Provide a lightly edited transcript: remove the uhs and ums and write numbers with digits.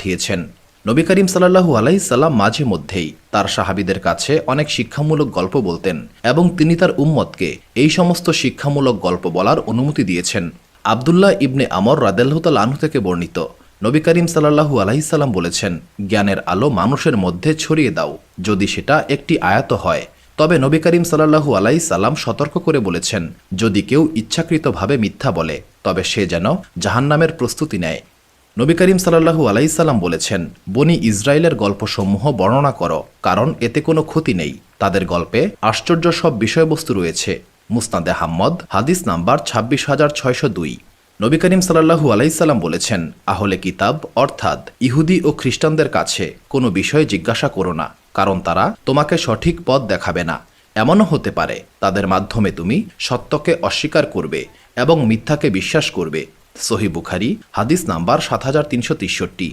পাঠিয়েছেন। নবী করিম সাল্লাল্লাহু আলাইহি সাল্লাম মাঝে মধ্যেই তার সাহাবীদের কাছে অনেক শিক্ষামূলক গল্প বলতেন এবং তিনি তার উম্মতকে এই সমস্ত শিক্ষামূলক গল্প বলার অনুমতি দিয়েছেন। আবদুল্লাহ ইবনে আমর রাদিয়াল্লাহু তাআলা আনহু থেকে বর্ণিত, নবী করিম সাল্লাল্লাহু আলাইহি সাল্লাম বলেছেন, জ্ঞানের আলো মানুষের মধ্যে ছড়িয়ে দাও, যদি সেটা একটি আয়াত হয়। তবে নবী করিম সাল্লাল্লাহু আলাইহি সাল্লাম সতর্ক করে বলেছেন, যদি কেউ ইচ্ছাকৃতভাবে মিথ্যা বলে তবে সে যেন জাহান্নামের প্রস্তুতি নেয়। নবী করিম সাল্লাল্লাহু আলাইহি সাল্লাম বলেছেন, বনি ইসরায়েলের গল্পসমূহ বর্ণনা করো, কারণ এতে কোনো ক্ষতি নেই। তাদের গল্পে আশ্চর্য সব বিষয়বস্তু রয়েছে। মুসনাদে আহমদ হাদিস নাম্বার 26,602। নবী করিম সাল্লাল্লাহু আলাইহি সাল্লাম বলেছেন, আহলে কিতাব অর্থাৎ ইহুদি ও খ্রিস্টানদের কাছে কোনো বিষয় জিজ্ঞাসা করো না, কারণ তারা তোমাকে সঠিক পথ দেখাবে না। এমনও হতে পারে তাদের মাধ্যমে তুমি সত্যকে অস্বীকার করবে এবং মিথ্যাকে বিশ্বাস করবে। সহিহ বুখারী হাদিস নাম্বার 7363।